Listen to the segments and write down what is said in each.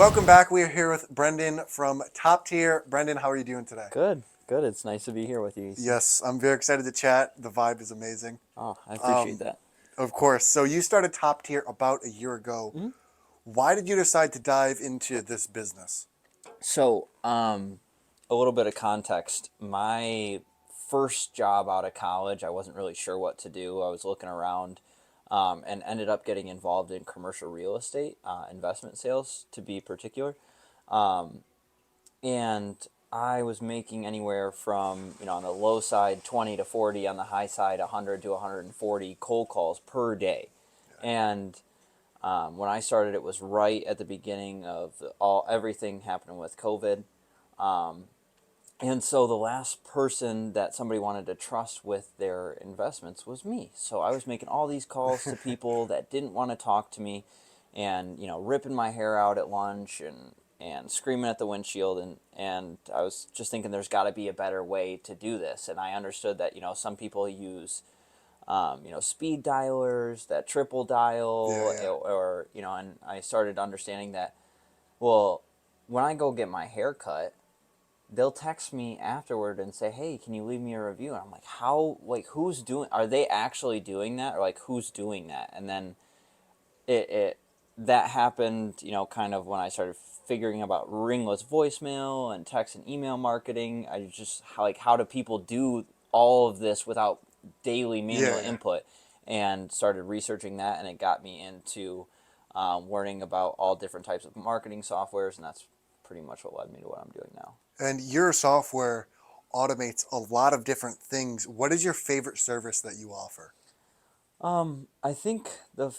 Welcome back. We are here with Brenden from Top Tier. Brenden, how are you doing today? Good, good. It's nice to be here with you, Easton. Yes, I'm very excited to chat. The vibe is amazing. Oh, I appreciate Um, that. of course. So you started Top Tier about a year ago. Mhm. Why did you decide to dive into this business? So, a little bit of context. My first job out of college, I wasn't really sure what to do. I was looking around, and ended up getting involved in commercial real estate, investment sales to be particular. Um, and I was making anywhere from, on the low side 20 to 40, on the high side 100 to 140 cold calls per day. And when I started, it was right at the beginning of everything happening with COVID. Um, and so the last person that somebody wanted to trust with their investments was me. So I was making all these calls to people that didn't want to talk to me, and ripping my hair out at lunch and screaming at the windshield, and I was just thinking there's got to be a better way to do this. And I understood that some people use speed dialers that triple Yeah, dial, yeah. and I started understanding that, well, when I go get my hair cut, they'll text me afterward and say, "Hey, can you leave me a review?" And I'm like, "How? Like, who's doing? Are they actually doing that, or like who's doing that?" And then it that happened, kind of when I started figuring about ringless voicemail and text and email marketing. I just how do people do all of this without daily manual Yeah, yeah. input, and started researching that, and it got me into learning about all different types of marketing softwares, and that's pretty much what led me to what I'm doing now. And your software automates a lot of different things. What is your favorite service that you offer? I think the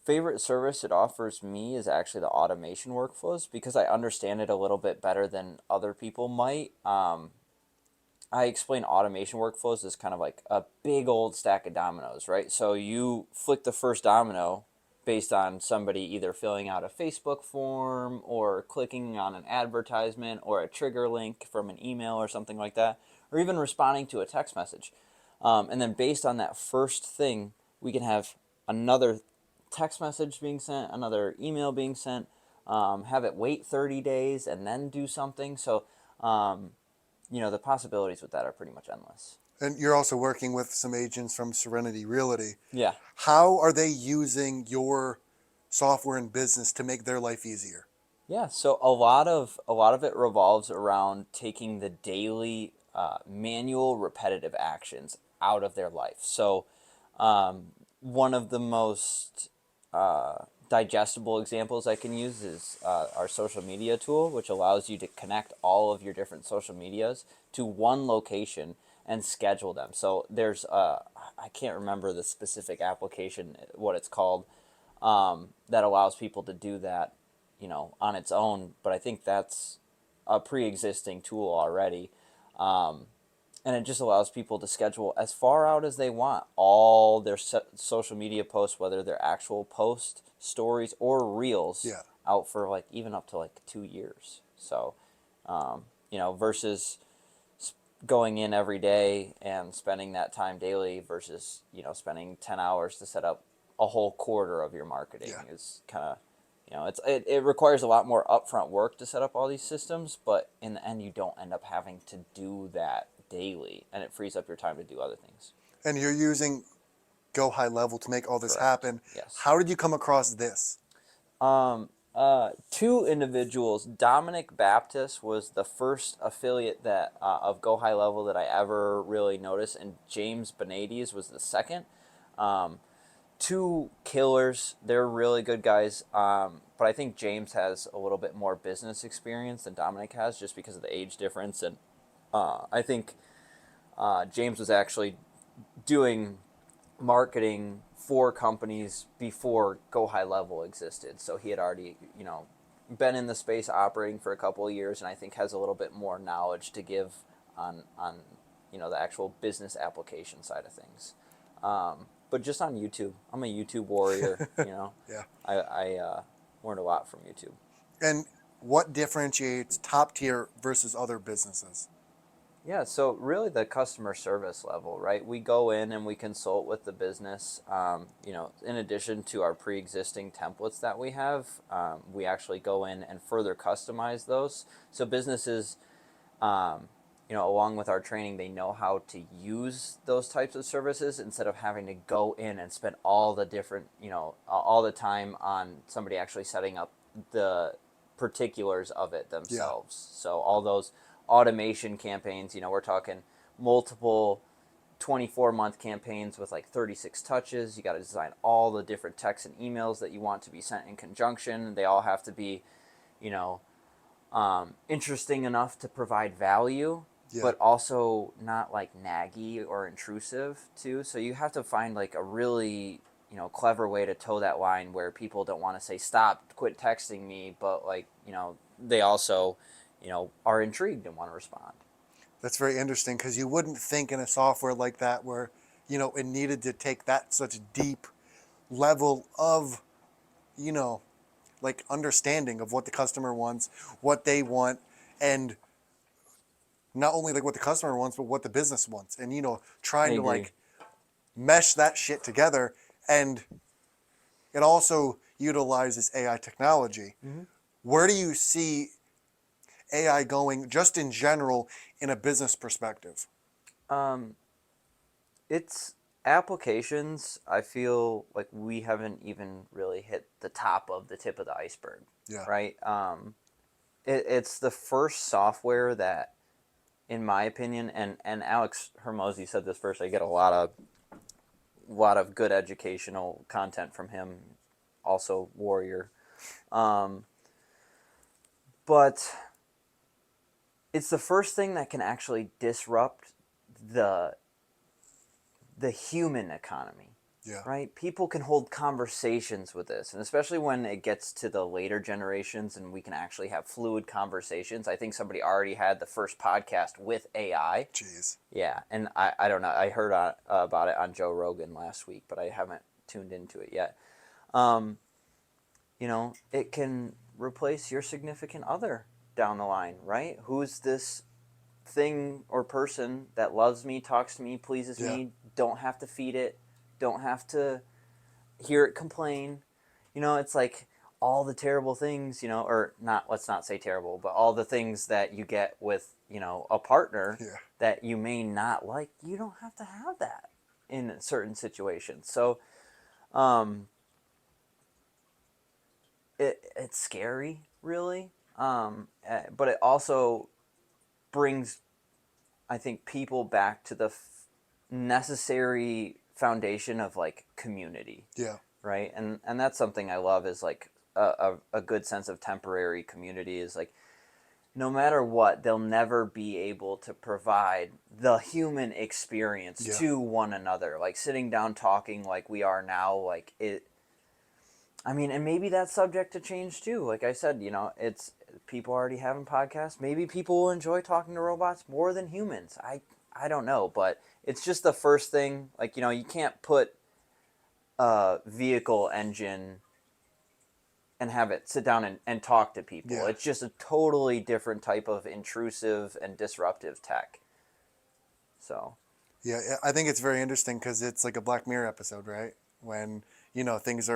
favorite service it offers me is actually the automation workflows, because I understand it a little bit better than other people might. I explain automation workflows as kind of like a big old stack of dominoes, right? So you flick the first domino based on somebody either filling out a Facebook form or clicking on an advertisement or a trigger link from an email or something like that, or even responding to a text message. And then based on that first thing, we can have another text message being sent, another email being sent, have it wait 30 days and then do something. So, the possibilities with that are pretty much endless. And you're also working with some agents from Serenity Realty. Yeah. How are they using your software and business to make their life easier? Yeah, so a lot of it revolves around taking the daily manual repetitive actions out of their life. So one of the most digestible examples I can use is our social media tool, which allows you to connect all of your different social medias to one location and schedule them. So there's I can't remember the specific application, what it's called, that allows people to do that, on its own. But I think that's a pre-existing tool already, and it just allows people to schedule as far out as they want all their social media posts, whether they're actual post stories or reels, Yeah. out for like even up to like 2 years. So, versus going in every day and spending that time daily versus spending 10 hours to set up a whole quarter of your marketing Yeah. is kind of, it requires a lot more upfront work to set up all these systems, but in the end you don't end up having to do that daily, and it frees up your time to do other things. And you're using Go High Level to make all this Correct, happen. yes. How did you come across this? Two individuals. Dominic Baptist was the first affiliate that of Go High Level that I ever really noticed, and James Benades was the second. Um, Two killers. They're really good guys. But I think James has a little bit more business experience than Dominic has, just because of the age difference. And I think James was actually doing marketing for companies before Go High Level existed. So he had already, been in the space operating for a couple of years, and I think has a little bit more knowledge to give on the actual business application side of things. But just on YouTube, I'm a YouTube warrior. Yeah. I learned a lot from YouTube. And what differentiates Top Tier versus other businesses? Yeah, so really the customer service level, right? We go in and we consult with the business. In addition to our pre-existing templates that we have, we actually go in and further customize those. So businesses, along with our training, they know how to use those types of services instead of having to go in and spend all the different, all the time on somebody actually setting up the particulars of it Yeah. themselves. So all those automation campaigns, we're talking multiple 24-month campaigns with like 36 touches. You got to design all the different texts and emails that you want to be sent in conjunction. They all have to be, you know, interesting enough to provide value, Yeah. but also not like naggy or intrusive too. So you have to find like a really clever way to toe that line where people don't want to say stop, quit texting me, but like they also are intrigued and want to respond. That's very interesting because you wouldn't think in a software like that where, it needed to take that such deep level of, you know, like understanding of what the customer wants, what they want, and not only like what the customer wants, but what the business wants. And, I trying to agree. like mesh that shit together. And it also utilizes AI technology. Mm-hmm. Where do you see AI going just in general in a business perspective? Um, it's applications. I feel like we haven't even really hit the top of the tip of the iceberg, Yeah. right? It's the first software that, in my opinion, and Alex Hermosi said this first. I get a lot of good educational content from him. Also, Warrior, um, but it's the first thing that can actually disrupt the the human economy, Yeah. right? People can hold conversations with this, and especially when it gets to the later generations and we can actually have fluid conversations. I think somebody already had the first podcast with AI. Jeez. Yeah, and I don't know. I heard about it on Joe Rogan last week, but I haven't tuned into it yet. Um, it can replace your significant other down the line, right? Who's this thing or person that loves me, talks to me, pleases Yeah. me, don't have to feed it, don't have to hear it complain. It's like all the terrible things, or not, let's not say terrible, but all the things that you get with, a partner Yeah. that you may not like, you don't have to have that in certain situations. So, um, it's scary, really. But it also brings, I think, people back to the necessary foundation of like community, Yeah. right? And that's something I love is like a good sense of temporary community is like no matter what, they'll never be able to provide the human experience Yeah. to one another. Like sitting down talking like we are now, like it. I mean, and maybe that's subject to change too. Like I said, it's people already having podcasts. Maybe people will enjoy talking to robots more than humans. I don't know, but it's just the first thing. Like you can't put a vehicle engine and have it sit down and talk to people. Yeah. It's just a totally different type of intrusive and disruptive tech. So, Yeah. I think it's very interesting because it's like a Black Mirror episode, right? When, things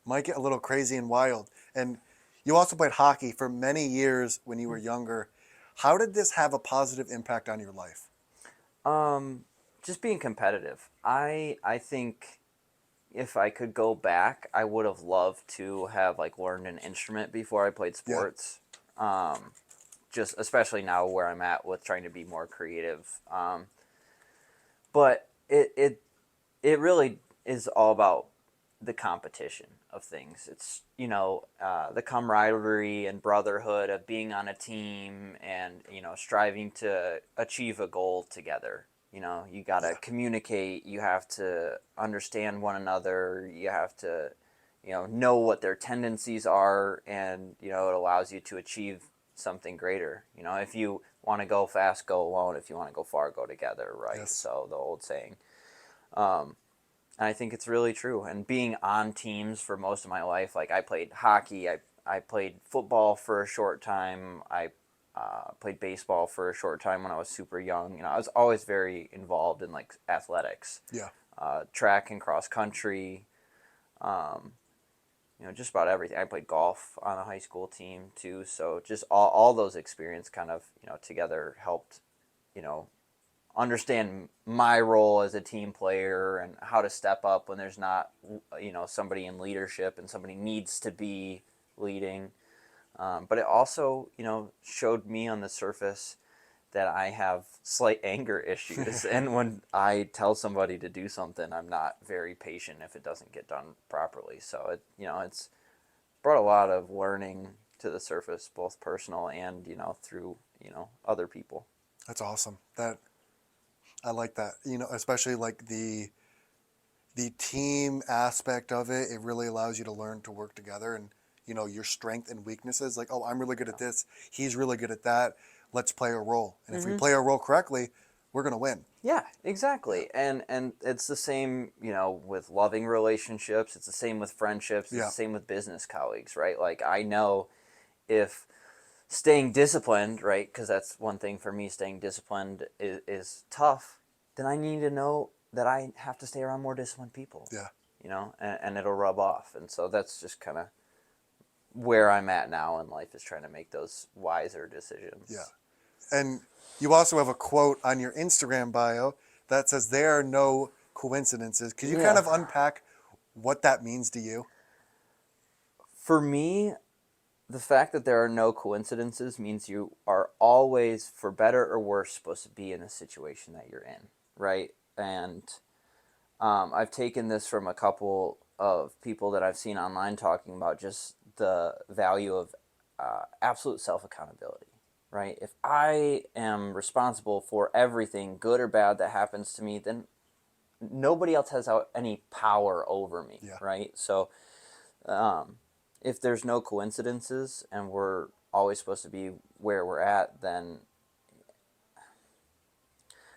might get a little crazy and wild. And you also played hockey for many years when you were younger. How did this have a positive impact on your life? um, just being competitive. I think if I could go back, I would have loved to have like learned an instrument before I played Yeah. sports. Um, just especially now where I'm at with trying to be more creative. But it really is all about the competition of things. It's the camaraderie and brotherhood of being on a team and striving to achieve a goal together. You got to Yeah. communicate. You have to understand one another. You have to know what their tendencies are, and it allows you to achieve something greater. If you want to go fast, go alone. If you want to go far, go together. Right. Yes. So the old saying. Um, and I think it's really true. And being on teams for most of my life, like I played hockey, I played football for a short time. I played baseball for a short time when I was super young. I was always very involved in like athletics, Yeah. track and cross country, just about everything. I played golf on a high school team too. So just all those experiences kind of, together helped, you know, understand my role as a team player and how to step up when there's not, somebody in leadership and somebody needs to be leading. But it also, showed me on the surface that I have slight anger issues. And when I tell somebody to do something, I'm not very patient if it doesn't get done properly. So it's brought a lot of learning to the surface, both personal and, through, other people. That's awesome. That I like that. Especially like the team aspect of it. It really allows you to learn to work together and your strength and weaknesses. Like, oh, I'm really good at this. He's really good at that. Let's play a role. And if we play a role correctly, we're gonna win. Yeah, exactly. Yeah. And it's the same, with loving relationships. It's the same with friendships. It's Yeah. the same with business colleagues, right? Like I know if staying disciplined, right? Because that's one thing for me. Staying disciplined is tough. Then I need to know that I have to stay around more disciplined people. Yeah. And it'll rub off. And so that's just kind of where I'm at now in life, is trying to make those wiser decisions. Yeah. And you also have a quote on your Instagram bio that says, "There are no coincidences." Could you kind Yeah. of unpack what that means to you? For me, the fact that there are no coincidences means you are always, for better or worse, supposed to be in a situation that you're in, right? And I've taken this from a couple of people that I've seen online talking about just the value of absolute self accountability, right? If I am responsible for everything, good or bad, that happens to me, then nobody else has any power over me, Yeah. right? So if there's no coincidences and we're always supposed to be where we're at, then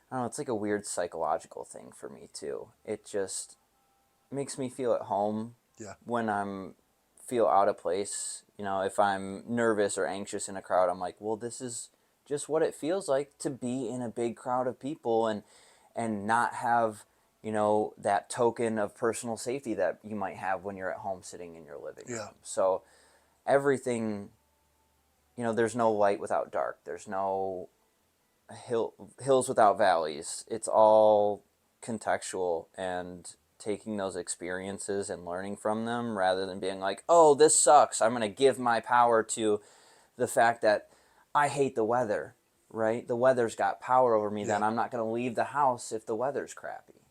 I don't know, it's like a weird psychological thing for me too. It just makes me feel at home Yeah. when I'm feel out of place. If I'm nervous or anxious in a crowd, I'm like, well, this is just what it feels like to be in a big crowd of people and not have, that token of personal safety that you might have when you're at home sitting in your living room. Yeah. So everything, there's no light without dark. There's no hills without valleys. It's all contextual, and taking those experiences and learning from them rather than being like, oh, this sucks. I'm going to give my power to the fact that I hate the weather, right? The weather's got power over me. Yeah. Then I'm not going to leave the house if the weather's crappy.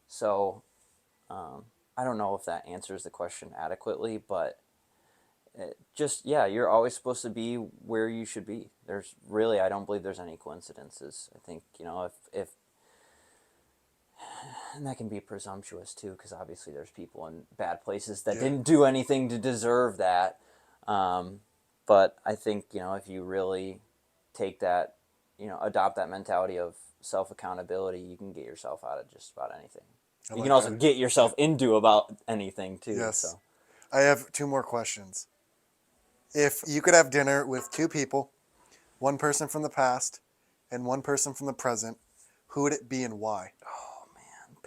So I don't know if that answers the question adequately, but yeah, you're always supposed to be where you should be. There's really, I don't believe there's any coincidences. I think, if and that can be presumptuous too, because obviously there's people in bad places that Yeah. didn't do anything to deserve that. But I think, if you really take that, adopt that mentality of self accountability, you can get yourself out of just about anything. I You can like also that. get Yeah. yourself into about anything too. Yes. So I have two more questions. If you could have dinner with two people, one person from the past and one person from the present, who would it be and why?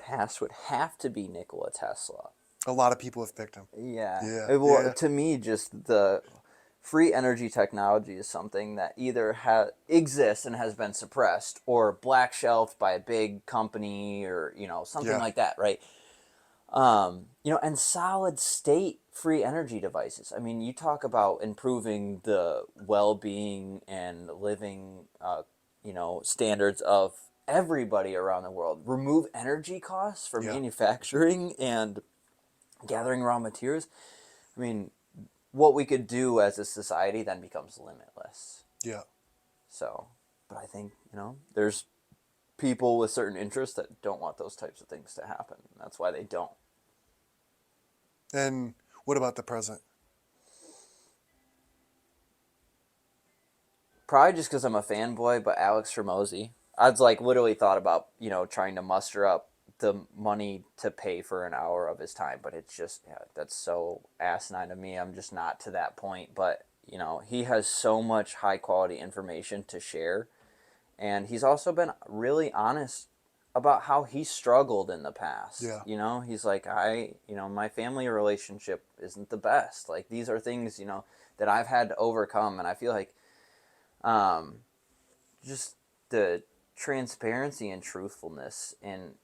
past would have to be Nikola Tesla. A lot of people have picked him. Yeah. Yeah. Well, Yeah. to me, just the free energy technology is something that either exists and has been suppressed, or black shelved by a big company, or something Yeah. like that, right? And solid state free energy devices. I mean, you talk about improving the well being and living, standards of everybody around the world. Remove energy costs for Yeah. manufacturing and gathering raw materials. I mean, what we could do as a society then becomes limitless. Yeah. So, but I think, there's people with certain interests that don't want those types of things to happen. That's why they don't. And what about the present? Probably just because I'm a fanboy, but Alex Hormozy. I'd like literally thought about, trying to muster up the money to pay for an hour of his time, but it's just, yeah, that's so asinine to me. I'm just not to that point. But you know, he has so much high quality information to share, and he's also been really honest about how he struggled in the past. Yeah. You know, he's like, you know, my family relationship isn't the best. Like, these are things, you know, that I've had to overcome, and I feel like um, just the transparency and truthfulness in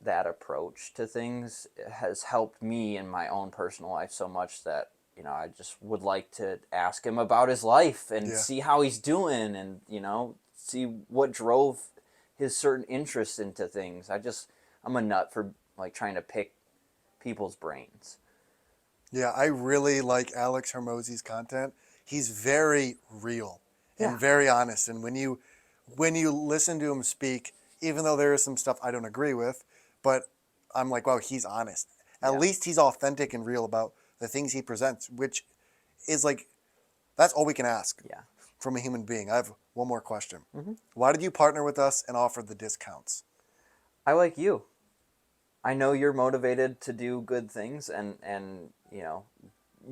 that approach to things has helped me in my own personal life so much that, you know, I just would like to ask him about his life and Yeah. see how he's doing, and, you know, see what drove his certain interests into things. I'm a nut for like trying to pick people's brains. Yeah, I really like Alex Hermosi's content. He's very real and Yeah. very honest. And when you listen to him speak, even though there is some stuff I don't agree with, but I'm like, wow, he's honest. At Yeah. least he's authentic and real about the things he presents, which is like that's all we can ask Yeah. from a human being. I have one more question. Hmm. Why did you partner with us and offer the discounts? I like you. I know you're motivated to do good things, and you know,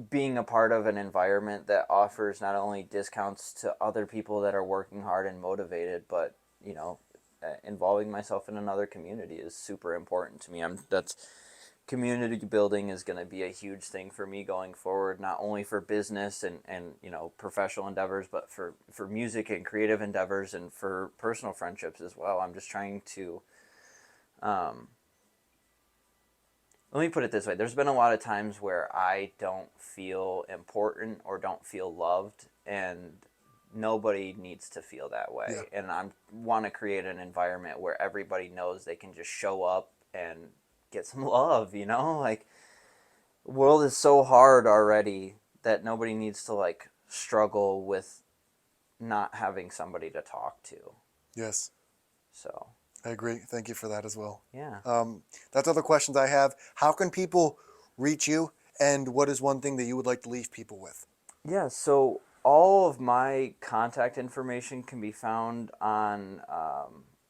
being a part of an environment that offers not only discounts to other people that are working hard and motivated, but, you know, involving myself in another community is super important to me. That's community building is going to be a huge thing for me going forward, not only for business and, you know, professional endeavors, but for music and creative endeavors and for personal friendships as well. I'm just trying to um, let me put it this way. There's been a lot of times where I don't feel important or don't feel loved, and nobody needs to feel that Yeah. way. And I want to create an environment where everybody knows they can just show up and get some love, you know? Like, the world is so hard already that nobody needs to like struggle with not having somebody to talk to. Yes, So, I agree. Thank you for that as well. yeah. That's other questions I have. How can people reach you? And what is one thing that you would like to leave people with? Yeah, so all of my contact information can be found on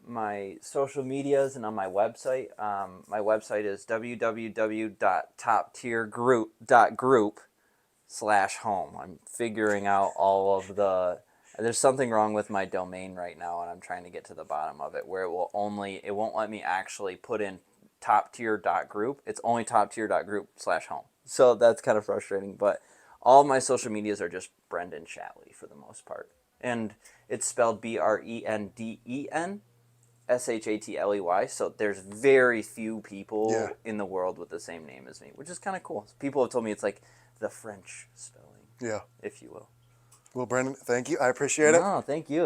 my social medias and on my website. My website is www.toptiergroup.group/home. I'm figuring out all of the. There's something wrong with my domain right now, and I'm trying to get to the bottom of it, where it won't let me actually put in toptier.group. It's only toptier.group/home. So that's kind of frustrating, but all my social medias are just Brenden Shatley for the most part. And it's spelled BrendenShatley. So there's very few Yeah, people in the world with the same name as me, which is kind of cool. People have told me it's like the French spelling, yeah. if you will. Well, Brenden, thank you. I appreciate it. No, thank you.